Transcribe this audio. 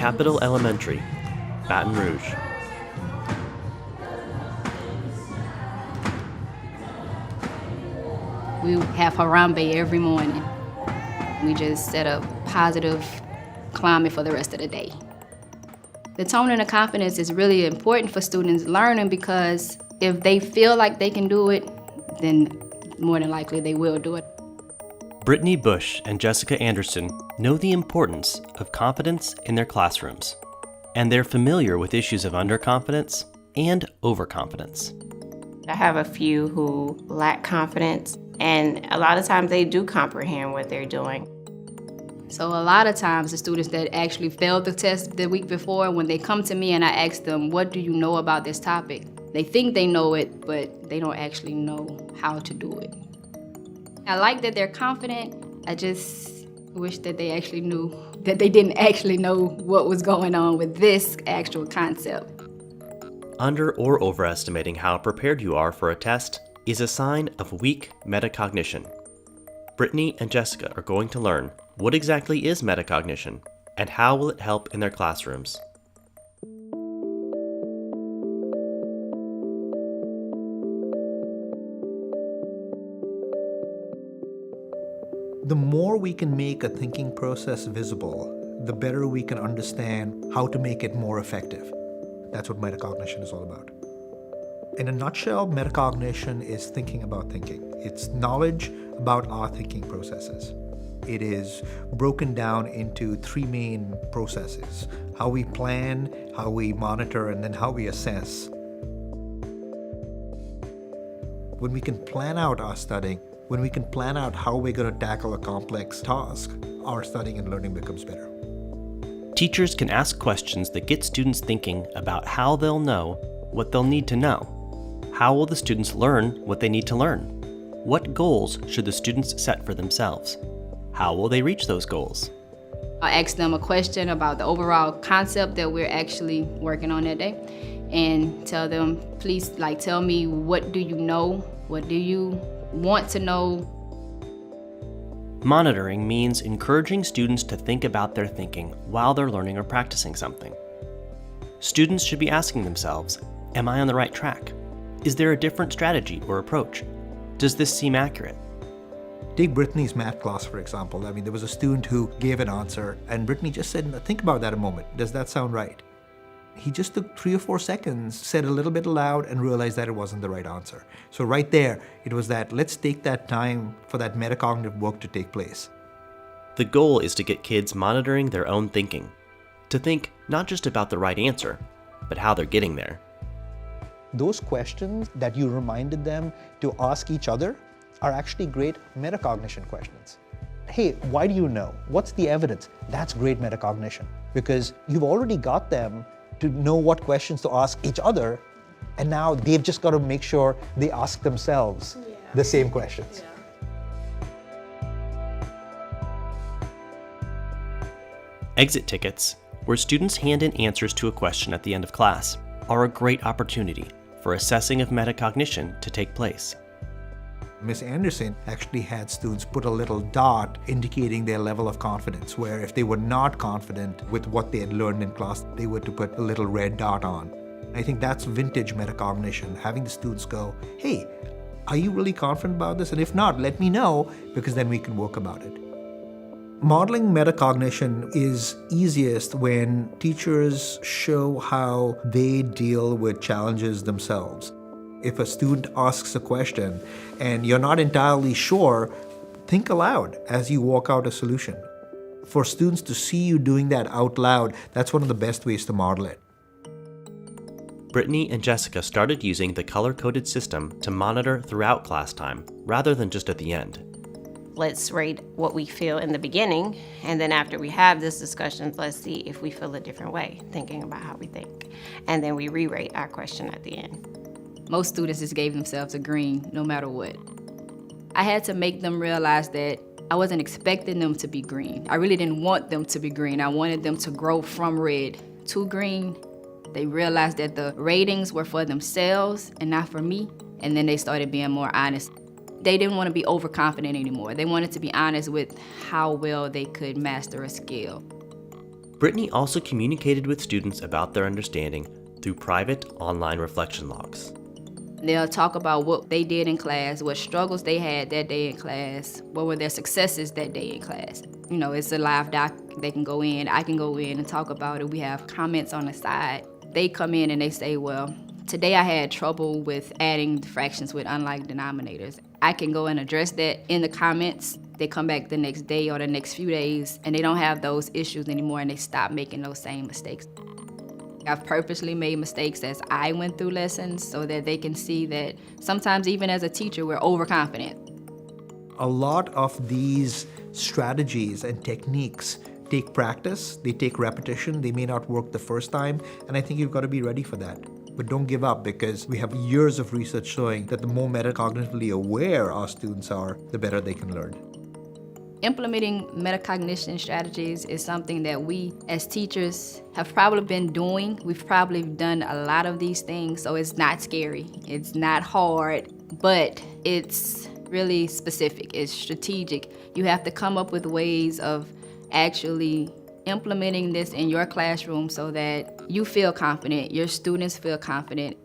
Capital Elementary, Baton Rouge. We have Harambe every morning. We just set a positive climate for the rest of the day. The tone and the confidence is really important for students learning, because if they feel like they can do it, then more than likely they will do it. Brittany Bush and Jessica Anderson know the importance of confidence in their classrooms, and they're familiar with issues of underconfidence and overconfidence. I have a few who lack confidence, and a lot of times they do comprehend what they're doing. So a lot of times the students that actually failed the test the week before, when they come to me and I ask them, what do you know about this topic? They think they know it, but they don't actually know how to do it. I like that they're confident. I just wish that they actually knew, that they didn't actually know what was going on with this actual concept. Under or overestimating how prepared you are for a test is a sign of weak metacognition. Brittany and Jessica are going to learn what exactly is metacognition and how will it help in their classrooms. The more we can make a thinking process visible, the better we can understand how to make it more effective. That's what metacognition is all about. In a nutshell, metacognition is thinking about thinking. It's knowledge about our thinking processes. It is broken down into three main processes: how we plan, how we monitor, and then how we assess. When we can plan out our studying, when we can plan out how we're going to tackle a complex task, our studying and learning becomes better. Teachers can ask questions that get students thinking about how they'll know what they'll need to know. How will the students learn what they need to learn? What goals should the students set for themselves? How will they reach those goals? I ask them a question about the overall concept that we're actually working on that day, and tell them, please, tell me, what do you know? What do you want to know? Monitoring means encouraging students to think about their thinking while they're learning or practicing something. Students should be asking themselves, am I on the right track? Is there a different strategy or approach? Does this seem accurate? Take Brittany's math class, for example. There was a student who gave an answer, and Brittany just said, think about that a moment. Does that sound right? He just took 3 or 4 seconds, said a little bit aloud, and realized that it wasn't the right answer. So right there, it was that, let's take that time for that metacognitive work to take place. The goal is to get kids monitoring their own thinking, to think not just about the right answer, but how they're getting there. Those questions that you reminded them to ask each other are actually great metacognition questions. Hey, why do you know? What's the evidence? That's great metacognition, because you've already got them to know what questions to ask each other, and now they've just got to make sure they ask themselves the same questions. Exit tickets, where students hand in answers to a question at the end of class, are a great opportunity for assessing of metacognition to take place. Ms. Anderson actually had students put a little dot indicating their level of confidence, where if they were not confident with what they had learned in class, they were to put a little red dot on. I think that's vintage metacognition, having the students go, hey, are you really confident about this? And if not, let me know, because then we can work about it. Modeling metacognition is easiest when teachers show how they deal with challenges themselves. If a student asks a question and you're not entirely sure, think aloud as you walk out a solution. For students to see you doing that out loud, that's one of the best ways to model it. Brittany and Jessica started using the color-coded system to monitor throughout class time, rather than just at the end. Let's rate what we feel in the beginning, and then after we have this discussion, let's see if we feel a different way, thinking about how we think. And then we re-rate our question at the end. Most students just gave themselves a green, no matter what. I had to make them realize that I wasn't expecting them to be green. I really didn't want them to be green. I wanted them to grow from red to green. They realized that the ratings were for themselves and not for me, and then they started being more honest. They didn't want to be overconfident anymore. They wanted to be honest with how well they could master a skill. Brittany also communicated with students about their understanding through private online reflection logs. They'll talk about what they did in class, what struggles they had that day in class, what were their successes that day in class. You know, it's a live doc. They can go in, I can go in and talk about it. We have comments on the side. They come in and they say, well, today I had trouble with adding fractions with unlike denominators. I can go and address that in the comments. They come back the next day or the next few days and they don't have those issues anymore and they stop making those same mistakes. I've purposely made mistakes as I went through lessons so that they can see that sometimes even as a teacher, we're overconfident. A lot of these strategies and techniques take practice, they take repetition, they may not work the first time, and I think you've got to be ready for that. But don't give up, because we have years of research showing that the more metacognitively aware our students are, the better they can learn. Implementing metacognition strategies is something that we as teachers have probably been doing. We've probably done a lot of these things, so it's not scary. It's not hard, but it's really specific. It's strategic. You have to come up with ways of actually implementing this in your classroom so that you feel confident, your students feel confident.